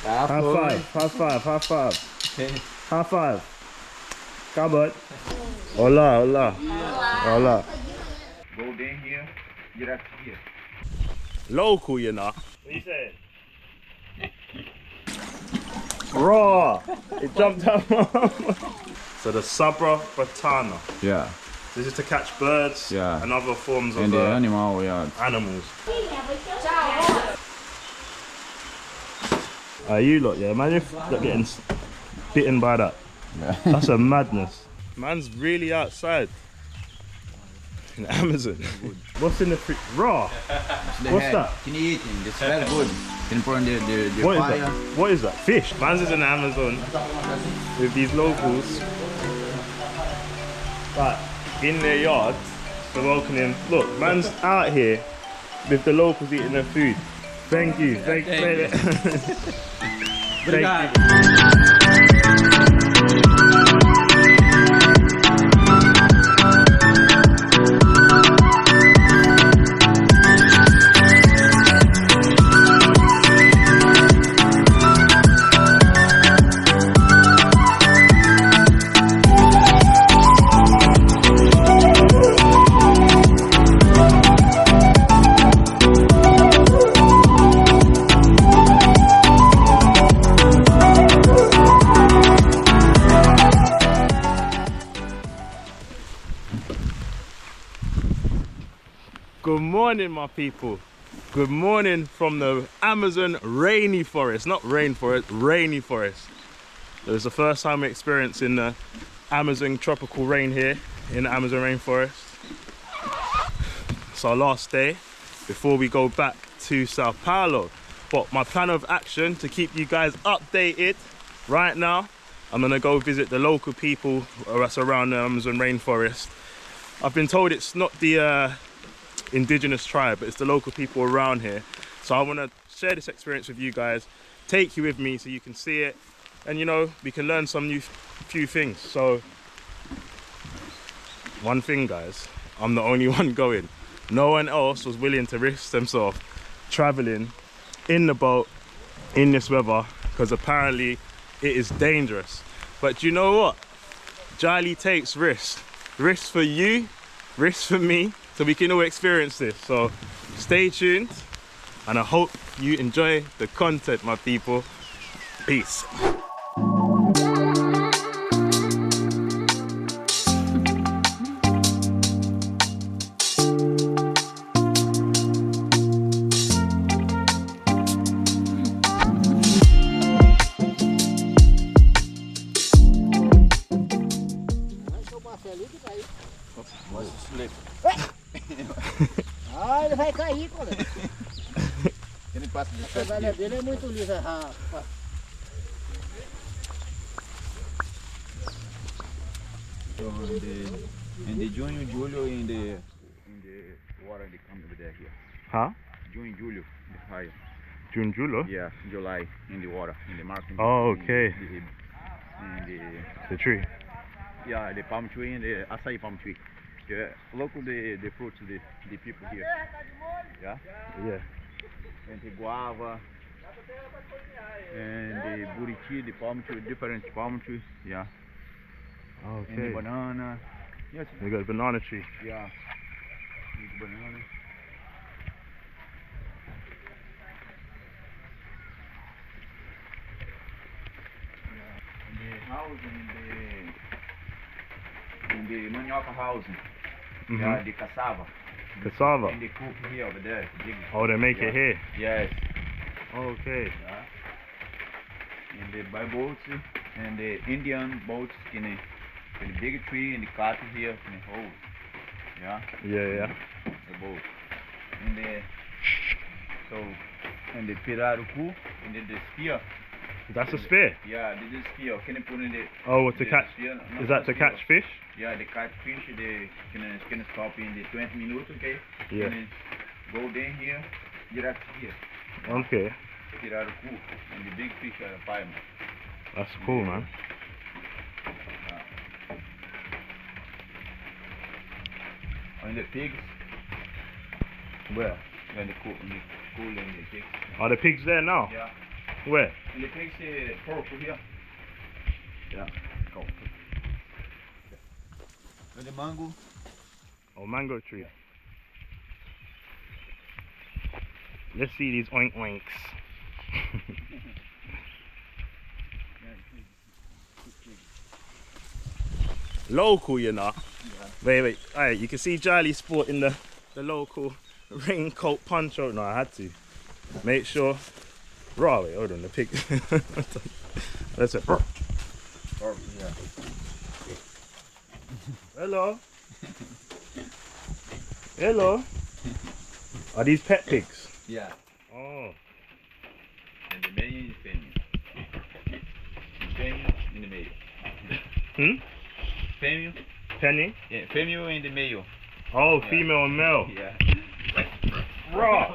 High five, high five, high five. High five. Cowboy. Hola, hola. Hola. Go down here, direct here. Local, you know. What you saying? Raw. It jumped up. So the Sabra Batana. Yeah. This is to catch birds and other forms and of the animal, yeah. animals. You lot, yeah. Imagine if you're getting bitten by that. Yeah. That's a madness. Man's really outside in the Amazon. What's in the fridge? Raw. What's that? Can you eat it? It's very good. Can put on the What is fire. that? What is that? Fish. Man's is in the Amazon with these locals. But in their yard, they're welcoming him. Look, man's out here with the locals eating their food. Thank you. Thank you. Thank you. Good morning, my people. Good morning from the Amazon rainy forest. Not rainforest, rainy forest. It was the first time we're experiencing the Amazon tropical rain here in the Amazon rainforest. It's our last day before we go back to Sao Paulo. But my plan of action to keep you guys updated right now, I'm gonna go visit the local people that's around the Amazon rainforest. I've been told it's not the Indigenous tribe, but it's the local people around here. So I want to share this experience with you guys, take you with me so you can see it, and you know, we can learn some few things. So one thing, guys, I'm the only one going. No one else was willing to risk themselves traveling in the boat in this weather, because apparently it is dangerous. But you know what? Gyley takes risks. Risks for you, risks for me, so we can all experience this. So stay tuned, and I hope you enjoy the content, my people. Peace. Ah, ele vai cair, colega. Ele passa de A sandália dele é muito lisa, rapaz. In the June, Julio, in the water they come over there here. Huh? June, Julio, the fire. June, July? Yeah, July in the water, in the market. Oh, okay. The tree. Yeah, the palm tree and the acai palm tree. Yeah, local the fruits the people here. Yeah. Yeah. And the guava and the buriti, the palm tree, different palm trees. Yeah. Okay. And the banana. Yes. We got a banana tree. Yeah. The banana. House in the manioca house. Yeah, the cassava. Cassava. And the cook here over there. Oh, they make it here. Yes. Okay. Yeah. And the by boats and the Indian boats in the big tree and the cotton here in the hole. Yeah. Yeah. The boat. And the and the pirarucu and the spear. That's a spear? Yeah, this is spear. Can you put in the... Oh, to catch... Spear? No, is that to catch fish? Yeah, the catch fish, can stop in the 20 minutes, okay? Yeah. And go down here, direct here. Okay. Pirarucu, and the big fish are a pie. That's cool, man. And the pigs, where? And the cool and the pigs. Are the pigs there now? Yeah. Where? And the place purple here. Yeah, go. And the mango. Oh, mango tree. Let's see these oink oinks. Local, you know. Wait. Alright, you can see Gyley sporting the local raincoat poncho. No, I had to. Make sure. Raw, wait, hold on, the pig. That's it. Yeah. Hello. Hello. Are these pet pigs? Yeah. Oh. And the male is female. Female and the male. Female. Penny? Yeah, female and the male. Oh, Yeah. female and male. Yeah. Raw.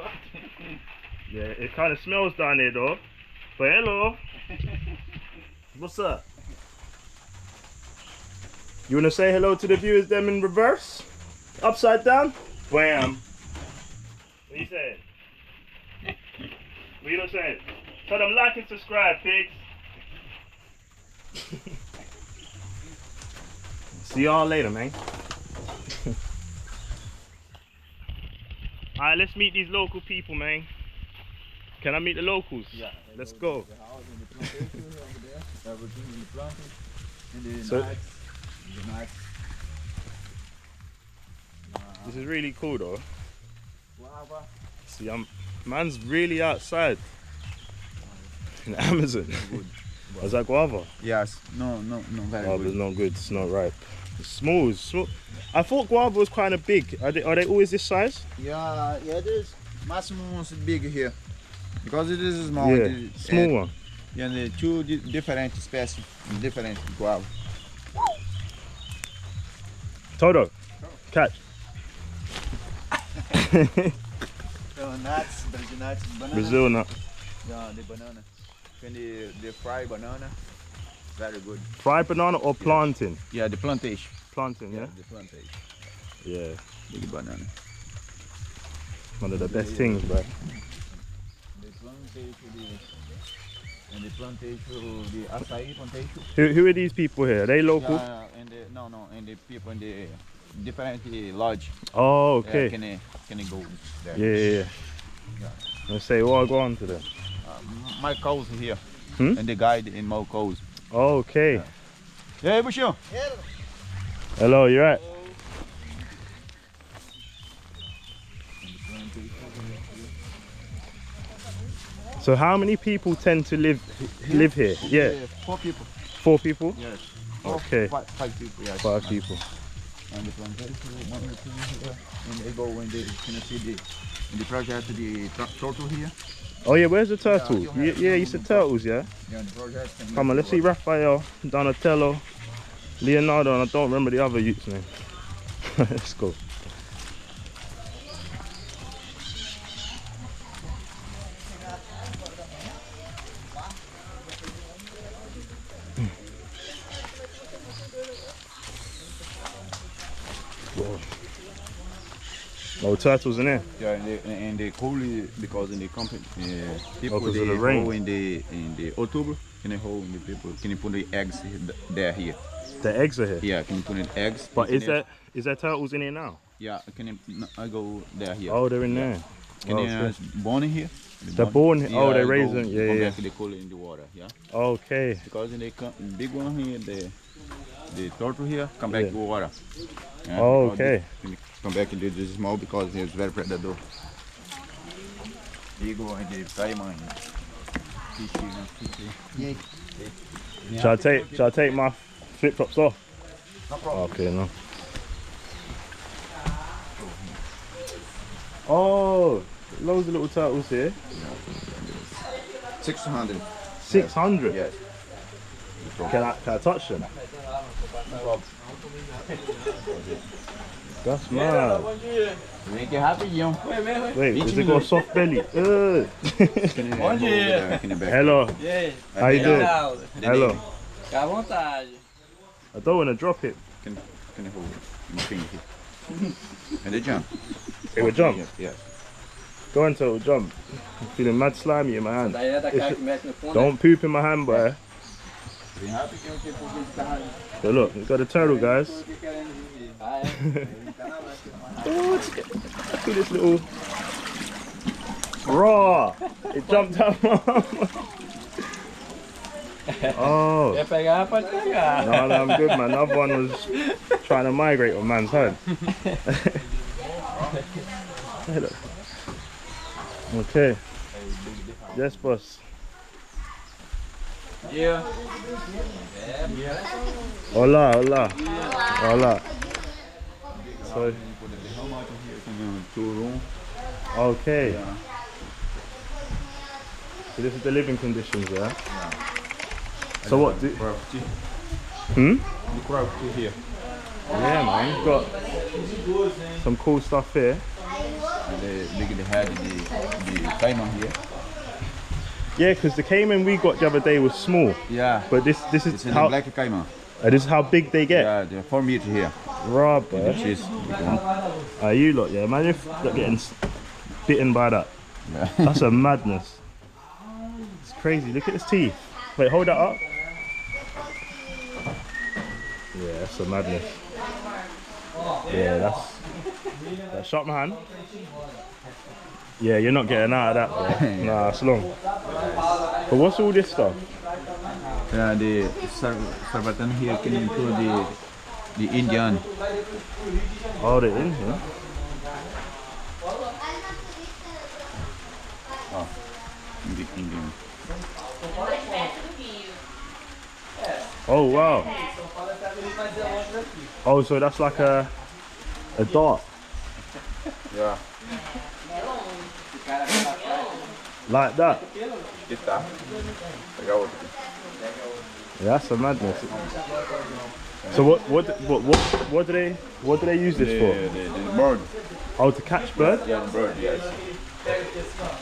Yeah, it kind of smells down there though. But hello. What's up? You wanna say hello to the viewers them in reverse? Upside down? Wham. What you saying? What you not saying? Tell them like and subscribe, pigs. See y'all later, man. Alright, let's meet these local people, man. Can I meet the locals? Yeah. Let's go. The house and the plantation over there. Everything in the plantation. And the So- nuts. The nuts. This is really cool though. Guava. See, man's really outside in the Amazon. Is that guava? Yes. No, very Oh, but it's not good. It's not ripe. It's small. It's small. I thought guava was kind of big. Are they always this size? Yeah, it is. Maximum is big here. Because it is small. Yeah, it is, small one. Yeah, the two different species, different guava. Toto, catch. So nuts, Brazil nuts, banana. Brazil nut. Yeah, the banana. And the fried banana, very good. Fried banana or plantain? Yeah, the plantation. Plantain, yeah? The plantation. Yeah. Big banana. One of the best things, bro. The plantation, and the plantation, the acai plantation. Who are these people here? Are they local? Yeah, and and the people in the different lodge. Oh, okay. Can go there? Yeah. Let's say, well, go on to them. My cows here. Hmm? And the guide in my cows. Oh, okay. Yeah, Bushu. Hello, you right? So how many people tend to live here? Yeah, 4 people. 4 people? Yes. Okay. 5 people. Yes. 5 people. And the plantation, 1 or 2 here. And they go when they can see the project, the turtle here. Oh yeah, where's the turtle? you have- Yeah, you said turtles, yeah? Yeah, the project. can Come on, let's see Raphael, Donatello, Leonardo, and I don't remember the other youth's name. Let's go. Whoa. No turtles in there. Yeah, and they cool because in the company people because they of the rain. go in the October can they hold in the people can you put the eggs there here. The eggs are here. Yeah, can you put in eggs? But Can is there turtles in here now? Yeah, can you, I go there here. Oh, they're in there. Can Oh, you okay. born in here? They're born. Oh, they raise them. Yeah, come yeah. back, they cool in the water. Yeah, Okay. because in the big one here, the turtle here come back Yeah. to water. Yeah, Oh, because okay. they come back into this small because it's very predator. Eagle and the diamond. Shall I take my flip flops off? No problem. Okay, no. Oh, loads of little turtles here. 600. 600. Yes. Can I touch them? That's mad. Vem aqui rapidinho. Wait, has it got a soft belly? Bom dia. Hello. E aí? How you doing? Legal. Hello. Fica à vontade. I don't want to drop it. Can you hold my finger here? And they jump. It would jump. Yes. Go on, Total, jump. I'm feeling mad slimy in my hand. Daí é da cara que mexe no fundo. Don't poop in my hand, boy. Bem rápido que eu tenho por vídeo tá rápido. So look, we've got a turtle, guys. Ah, é? Oh, look at this little raw. It jumped out. Oh. Quer pegar, pode pegar. No, I'm good, man. Another one was trying to migrate on man's head. Okay. Yes, boss. Yeah. Hola, hola. Hola. So, okay. So this is the living conditions, yeah? So what do... Hmm? The crowd here. Yeah, man. You've got some cool stuff here. And they had the cayman here. Yeah, because the caiman we got the other day was small. Yeah. But this It's is in how the black cayman. this is how big they get. Yeah, they're 4 meters here. Rubber. Which is You lot, yeah. Imagine if you're getting bitten by that. yeah. That's a madness. It's crazy. Look at his teeth. Wait, hold that up. Yeah, that's a madness. Yeah, that shot my hand. Yeah, you're not getting out of that, bro. Nah, it's long. But what's all this stuff? Yeah, the Sarvatan here can include the Indian. Oh, they're in here. The Indian. Oh, wow. Oh, so that's like a dart. Yeah. Like that. Kita. Pegar outro. Yeah, that's a madness. So what do they use this for? The bird. Oh, to catch birds? Yeah, the bird, yes.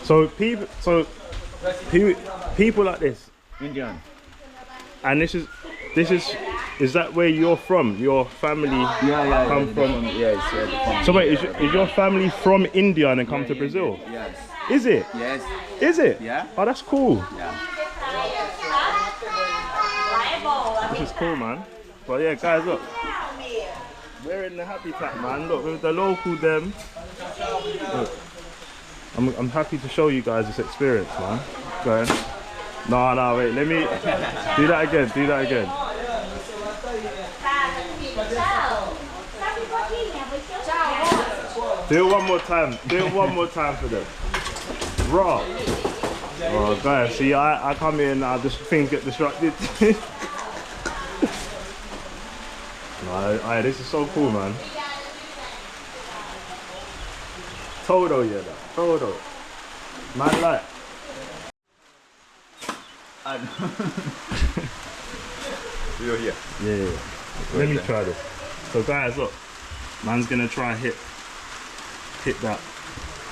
So people like this, Indian. and this is that where you're from? Your family come from? Yes. So wait, is your family from India and then come to Brazil? Yes. Is it? Yes. Is it? Yeah. Oh, that's cool. Yeah. This is cool, man. But yeah, guys, look. We're in the habitat, man. Look, with the local them. Look. I'm happy to show you guys this experience, man. Go ahead. No, wait. Let me do that again. Do that again. Do it one more time. Do it one more time for them. Raw. Oh, guys, see, I come in, things get distracted. No, this is so cool, man. Todo, yeah, todo. Man, like. You're here. Yeah. Let me try this. So, guys, look. Man's gonna try hit that.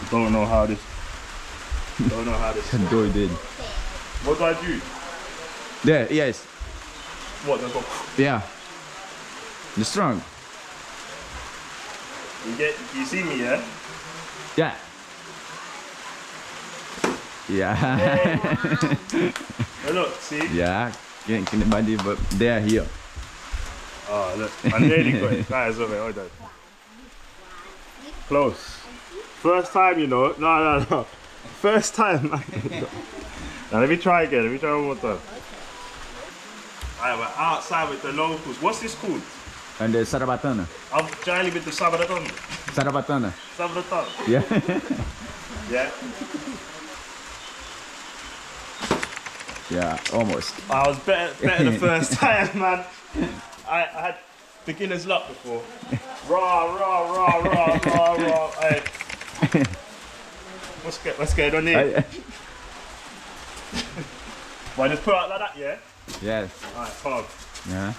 Don't know how this. Do it did. What do I do? There, yes. What? That's what. Yeah. The strong. You see me, yeah? Yeah. Yeah. Oh, look, see? Yeah. Can anybody but they're here. Oh, look. I nearly got it. Guys, over here. Hold on. Close. First time, you know. No. First time. Now, let me try again. Let me try one more time. Alright, we're outside with the locals. What's this called? And the Sarabatana. I'm Gyley with the Sabaraton. Sarabatana. Sabaraton. Yeah. Yeah. Yeah, almost. I was better the first time, man. I had beginner's luck before. Raw. Hey. What's going on here? Well, just put it out like that, yeah? Yes. Alright, calm. Yeah.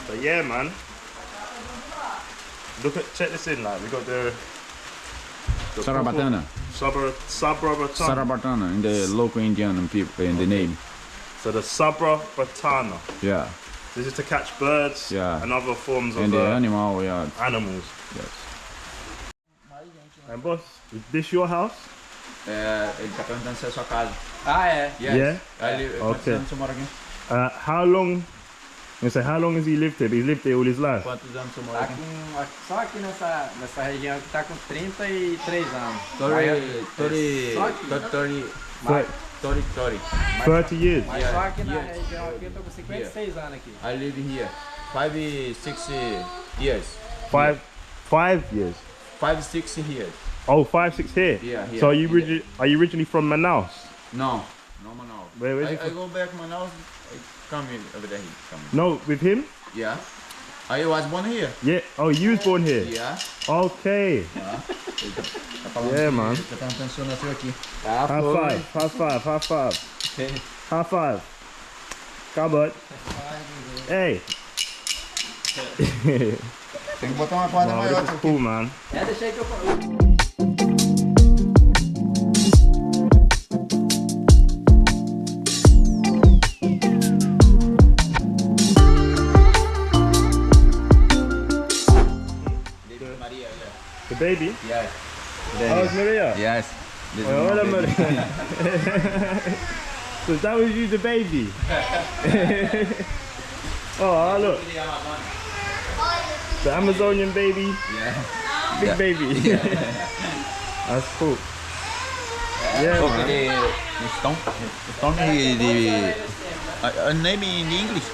But yeah, man. Check this in, like, we got the Sarabatana. Sabra Sarabatana in the local Indian people in the name. So the Sabra Batana. Yeah. This is to catch birds and other forms And of the animal, yeah. animals. Yes. And boss, Is this your house? Ele tá perguntando se é a sua casa. Ah, é. Yes. Yeah? Aí, quantos Okay. anos você mora aqui? How long? I say, how long has he lived here? He's lived here all his life. Quantos anos você mora Tá aqui? com, só aqui nessa região aqui tá com 33 anos. 30, Só aqui. 30 years. Mas só aqui na região aqui eu tô com 56 anos aqui. I live here 5, 6 years. 5 years. 5, 6 years. Oh, 5, 6 here. Yeah, here. So are you originally from Manaus? No, no Manaus. Where's I he from? go back Manaus. I come in over there. Come. No, with him? Yeah. I was born here. Yeah. Oh, you was born here. Yeah. Okay. Yeah, man. Tá perguntando se eu nasci aqui. Tá, High foi. five. High five. High five. High five. Come on. Hey. Tem que botar uma corda Wow, maior this is aqui. cool, man. É, deixa aí que eu... Maria, The baby? yeah. Oh, it's Maria. Yes. This Oh, hold on, Maria. So that was you, the baby. Oh, look. The Amazonian baby. Yeah. Big baby. That's cool. Yeah, man. Stone the name in English.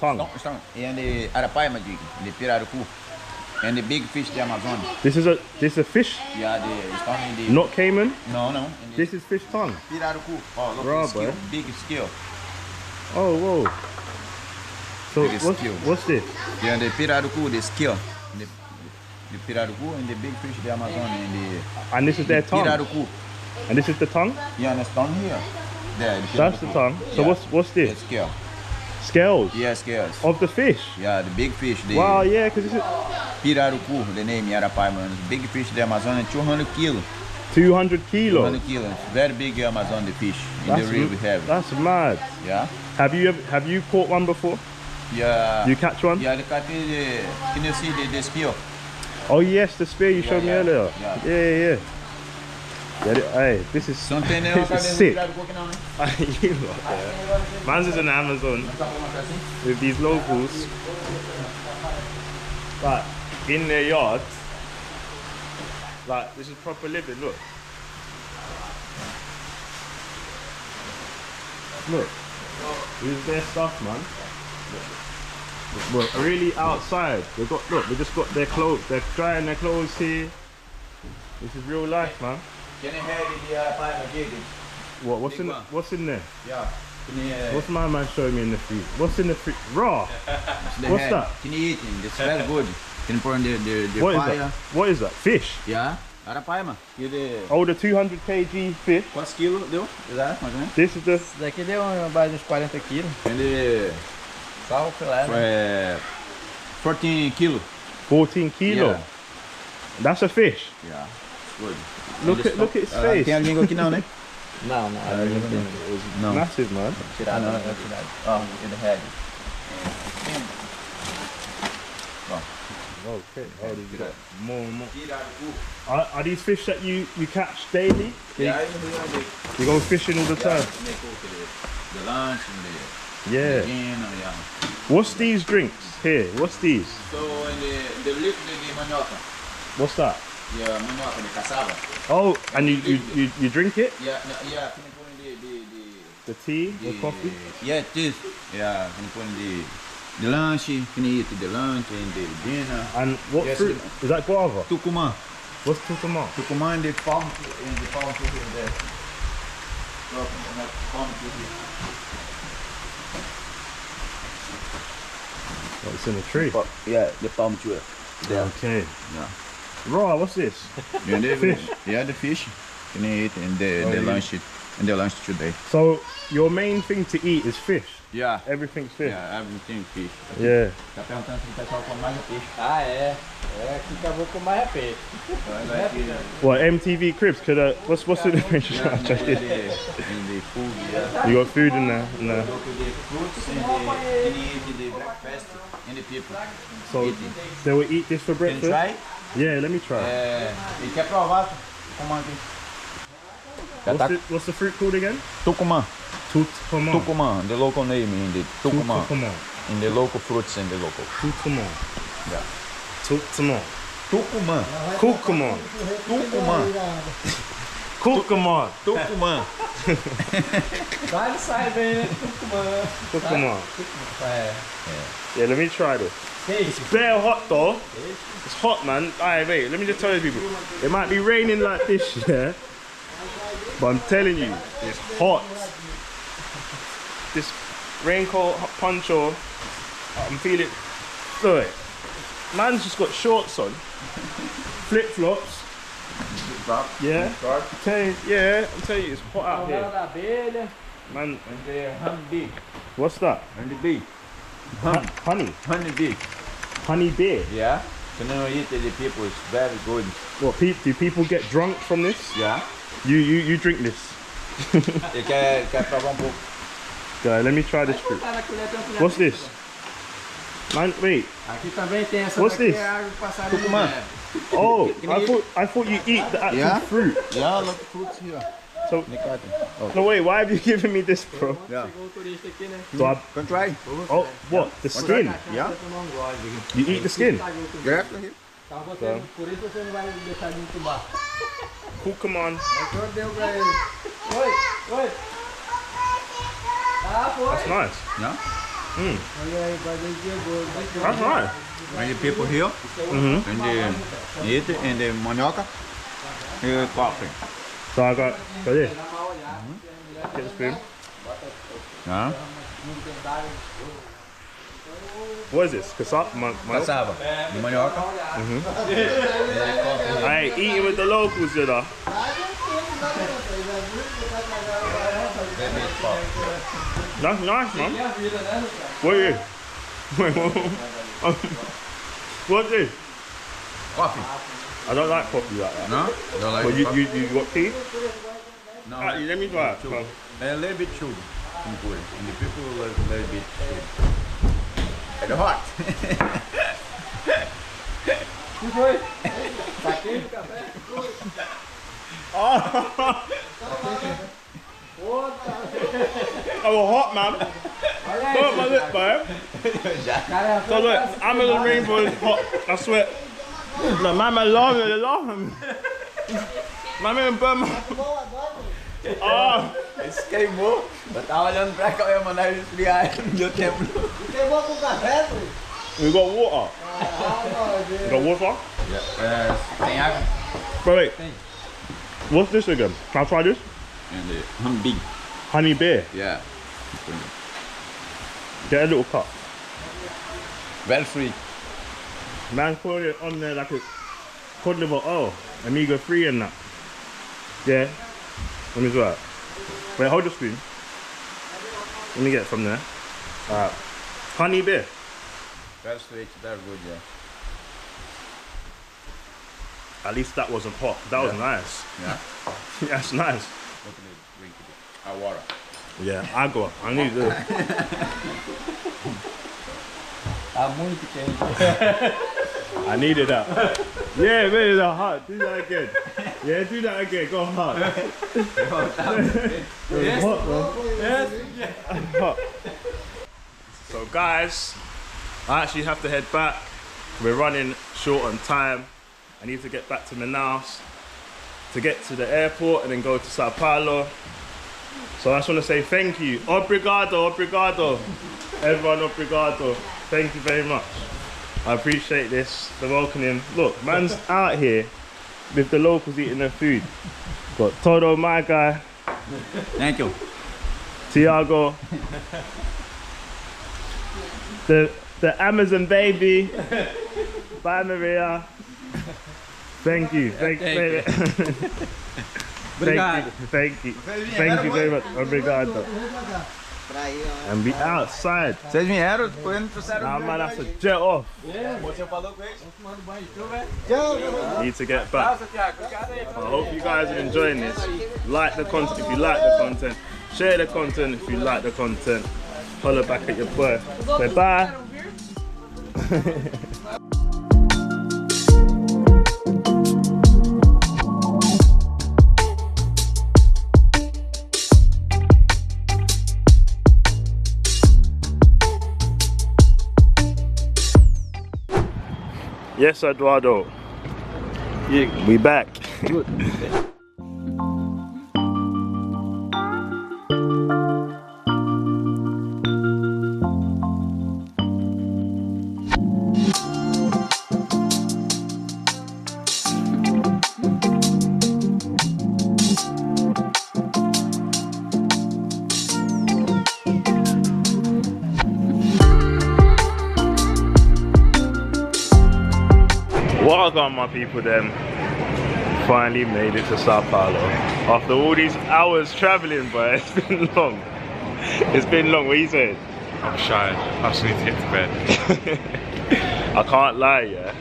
Tongue. Stone. And the Arapaima jig, the Pirarucu. And the big fish, the Amazon. This is a fish, Yeah, the stone in the... not caiman. No, no. This is fish tongue. Pirarucu. Oh, look, Raw, the skill, boy. big skill. Oh, whoa. So Biggest skill. what's this? Yeah, the Pirarucu, the skill. The Pirarucu and the big fish, the Amazon and the... And this is their tongue. Pirarucu. And this is the tongue. You understand here? There, That's the tongue. So Yeah. what's The this? scale. Scales Yeah, scales. of the fish. Yeah, the big fish. The Wow, yeah, because this is Pirarucu, the name Arapaima. Big fish, the Amazon, 200 kilo. 200 kilos. 200 kilos. Very big Amazon, the fish. In the river we have. That's mad. Yeah. Have you caught one before? Yeah. You catch one? Yeah, the cat is, can you see the spear? Oh yes, the spear you showed me yeah, earlier. yeah. Yeah. Hey, this is Não tem nenhuma this is cabeça de sick. pirarucu aqui não, né? You lot there. Man's is in the Amazon with these locals, like in their yard. Like this is proper living. Look, this is their stuff, man. We're really outside. We just got their clothes. They're drying their clothes here. This is real life, man. Can you have the Arapaima jig? What's Big in one. what's in there? Yeah. Can you, What's my man showing me in the freezer? What's in the freezer? Raw. What's that? Can you eat it? It's very good. Can you put in the What is fire? that? What is that? Fish. Yeah. Arapaima. E the... Oh, the 200 kg fish. Quantos quilos deu? Exato, mais ou menos. This is the. Isso daqui deu mais uns 40 quilos. And the... Só o filé, né? 14 kilo. 14 kilo. Yeah. That's a fish. Yeah. Good. Look at its face. Tem a língua aqui não, né? Não, não. Não. Massive, man. Tirado, não, tirado. Ó, in the head. Okay. Oh, these got more and more. Pirarucu. Are these fish that you catch daily? Yeah, You go fishing all the time. the lunch and Yeah. the dinner, yeah. What's these drinks here? What's these? So and the liquid de manioca. What's that? Yeah, manioca, the cassava. Oh, and you drink it? Yeah, yeah. Can you put in The tea or the coffee? Yeah, this. Yeah, can you put in the lunch? Can you eat the lunch and the dinner? And what Yes, fruit? Is that guava? Tucumã. What's tucumã? Tucumã and the palm tree and the palm tree there. Look, and that palm tree here. Oh, it's in a tree. Yeah, the palm tree. There. Okay. Yeah. Raw, what's this? And the Fish. Yeah, the fish. Can you eat and the Oh, yeah. lunch and the lunch today? So your main thing to eat is fish. Yeah. Everything's fish. Yeah, everything fish. Yeah. Tá perguntando se o pessoal come mais peixe. Ah, é. É aqui que eu vou com mais é peixe. What MTV Cribs? Could what's the difference? In the food, yeah. You got food in there. No. Go to the fruits and can you eat the breakfast and the people. So Eating. they will eat this for Can you breakfast. try? Yeah, let me try. Ele quer provar? Tucumã aqui. What's the fruit called again? Tucumã. Tucumã. Tucumã, the local name in the Tucumã. Tucumã. In the local fruits in the local. Tucumã. Yeah. Tucumã. Tucumã. Cucumã. Tucumã. Cucumã. Tucumã. Quase sai bem, né? Tucumã. Tucumã. É. Yeah, let me try this. It's bare hot though. It's hot, man. Alright, wait, let me just tell you people. It might be raining like this, yeah? But I'm telling you, it's hot. This raincoat poncho, I'm feeling. Look, man's just got shorts on, flip flops. Yeah, I'm telling you, it's hot out here. Da abelha. Man, And the honey bee. what's that? And the bee. Honey, Honey bee. honey beer. Yeah. Can you eat it? The people is very good. What? Do people get drunk from this? Yeah. You drink this. E quer provar pouco? Guy, let me try this fruit. Tá na colher, tem uma colher. What's this? Man, wait. Aqui também tem essa What's daqui, this? é água que passarinho Tucumã. bebe. Oh, I thought you eat the actual Yeah. fruit. Yeah, look fruits here. So Nicotine. no, wait. Why have you given me this, bro? Yeah. Chegou o turista aqui, né? So Can try. oh, what? The skin? Yeah. Tu não gosta. You eat the skin? Grab here. Então você, por isso você não vai deixar de entubar. Cool, come on. Eu deu pra ele. Oi, oi. Ah, foi. That's nice. Yeah. Olha aí, quase ele pegou. That's nice. And the people here. Mhm. And the eat and the manioca. And coffee. So I got this. Get the spoon. Yeah. What is this? Cassava? Cassava. The manioca. Hey, eating with the locals, you know. That's nice, man. What is this? What's this? Coffee. I don't like coffee like that. No? Don't like But coffee? you got tea? No. Let me try it. Come on. A little bit sugar. Impure. And the people like a little bit sugar. And hot. O que foi? Tá quente o café? Oh, hot, man. Olha aí. Look, my lip, man. Cara, So look, Amazon Rainforest is hot. I swear. No, man, they're laughing. My man burn my... Oh, Esse queimou. Eu tava olhando pra cá, eu ia mandar ele esfriar. Não deu tempo. Queimou com café, filho? we got water. We got water? Tem água. Wait. What's this again? Can I try this? And the honey bee. Honey beer. Yeah. Get a little cup. Very sweet. Man, put it on there like a cod liver oil, omega 3 and that. Yeah. Let me try it. Wait, hold the spoon. Let me get it from there. Alright. Honey beer. Very sweet, very good, yeah. At least that wasn't hot. That was nice. Yeah. That's nice. What can you drink it? Water. Yeah, agua. I need this. tá muito quente. I needed that. Yeah, man, it's hot. Do that again. Yeah, do that again. Go hard. It was hot, man. Hot. So guys, I actually have to head back. We're running short on time. I need to get back to Manaus to get to the airport and then go to Sao Paulo. So I just want to say thank you. Obrigado, obrigado. Everyone, obrigado. Thank you very much. I appreciate this, the welcoming. Look, man's out here with the locals eating their food. Got Todo, my guy. Thank you. Tiago. The Amazon baby. Bye, Maria. Thank you. Thank you. Thank you very much. Obrigado. And be outside. Vocês vieram, depois não trouxeram. Now, man, that's a jet off. Você falou com eles? Need to get back. I hope you guys are enjoying this. Like the content if you like the content. Share the content if you like the content. Holler back at your boy. Say bye. Yes, Eduardo. Yeah. We back. Good. Well done, my people. Then finally made it to Sao Paulo after all these hours traveling, but it's been long. It's been long. What are you saying? I'm shy. I just need to get to bed. I can't lie, yeah.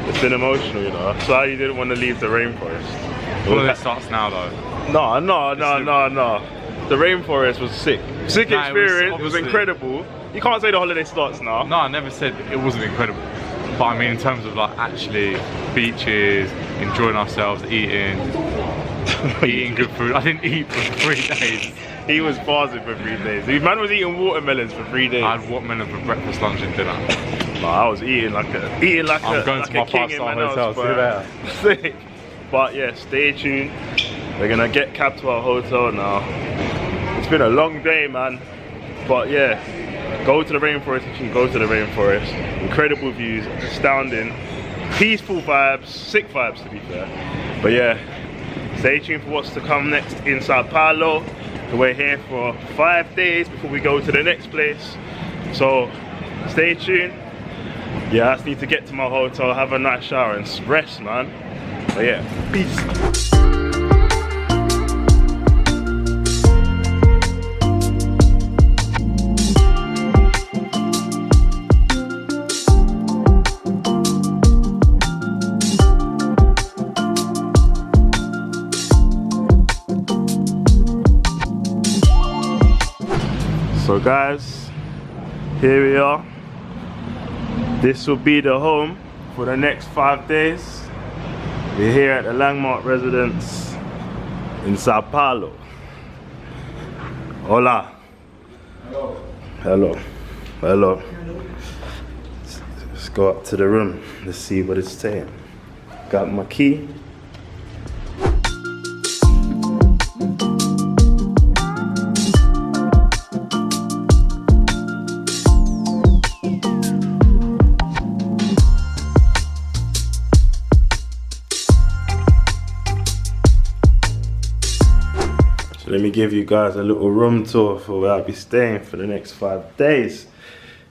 It's been emotional, you know. So you didn't want to leave the rainforest. All of it starts now, though. No. The rainforest was sick. Sick Nah, experience. It was obviously- incredible. You can't say the holiday starts now. No, I never said it wasn't incredible. But I mean, in terms of like actually beaches, enjoying ourselves, eating good food. I didn't eat for 3 days. He was fasting for 3 days. The man was eating watermelons for 3 days. I had watermelon for breakfast, lunch, and dinner. No, I was eating like a I'm going to my king in 5-star Manaus, hotel. See you bro. later. Sick. But yeah, stay tuned. We're gonna get cab to our hotel now. It's been a long day, man. But yeah, go to the rainforest if you can go to the rainforest. Incredible views, astounding, peaceful vibes, sick vibes to be fair. But yeah, stay tuned for what's to come next in Sao Paulo. We're here for 5 days before we go to the next place. So stay tuned. Yeah, I just need to get to my hotel, have a nice shower and rest, man. But yeah, peace. So guys, here we are. This will be the home for the next 5 days. We're here at the Landmark residence in Sao Paulo. Hola. Hello. Hello. Hello. Let's go up to the room. Let's see what it's saying. Got my key. Let me give you guys a little room tour for where I'll be staying for the next 5 days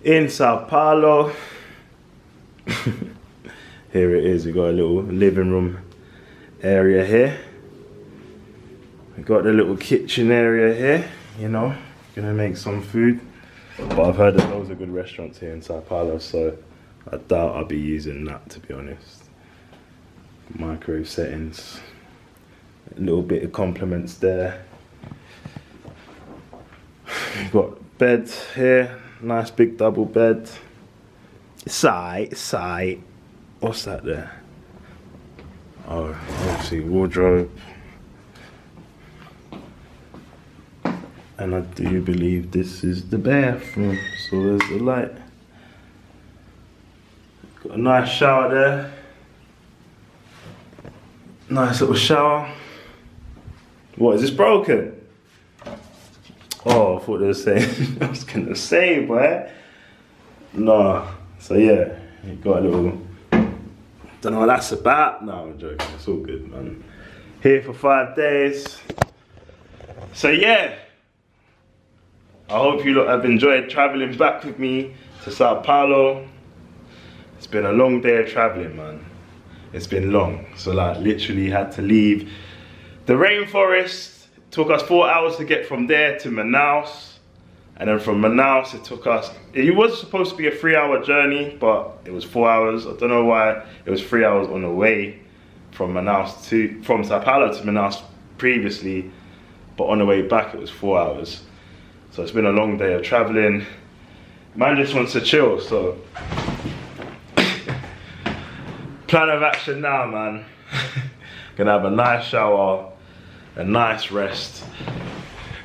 in Sao Paulo. Here it is, we got a little living room area here. We got the little kitchen area here, you know, gonna make some food. But I've heard there's loads of good restaurants here in Sao Paulo, so I doubt I'll be using that, to be honest. Microwave settings, a little bit of compliments there. We've got bed here, nice big double bed. Side. What's that there? Oh, obviously wardrobe. And I do believe this is the bathroom. So there's the light. Got a nice shower there. Nice little shower. What, is this broken? Oh, I thought they were saying, I was gonna say, boy. Nah, so yeah, you got a little, don't know what that's about. No, I'm joking, it's all good, man. Here for 5 days. So yeah, I hope you lot have enjoyed traveling back with me to Sao Paulo. It's been a long day of traveling, man. It's been long, so like literally had to leave the rainforest. Took us 4 hours to get from there to Manaus, and then from Manaus it was supposed to be a 3-hour journey, but it was 4 hours. I don't know why it was 3 hours on the way from Sao Paulo to Manaus previously, but on the way back it was 4 hours. So it's been a long day of traveling. Man just wants to chill, so plan of action now, man. Gonna have a nice shower, a nice rest,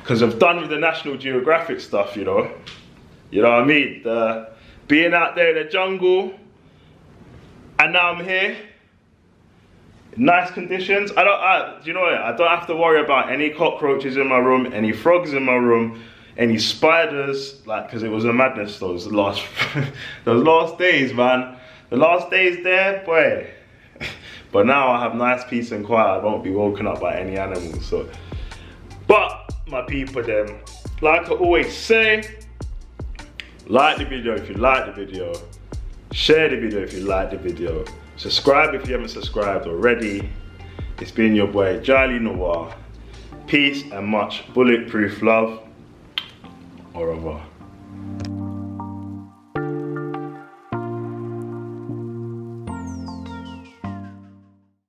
because I've done with the National Geographic stuff, you know. You know what I mean? Being out there in the jungle, And now I'm here. Nice conditions. Do you know what? I don't have to worry about any cockroaches in my room, any frogs in my room, any spiders, like, because it was a madness those last days, man. The last days there, boy. But now I have nice peace and quiet. I won't be woken up by any animals. So, but my people, them, like I always say, like the video if you like the video, share the video if you like the video, subscribe if you haven't subscribed already. It's been your boy Gyley Noir. Peace and much bulletproof love. Au revoir.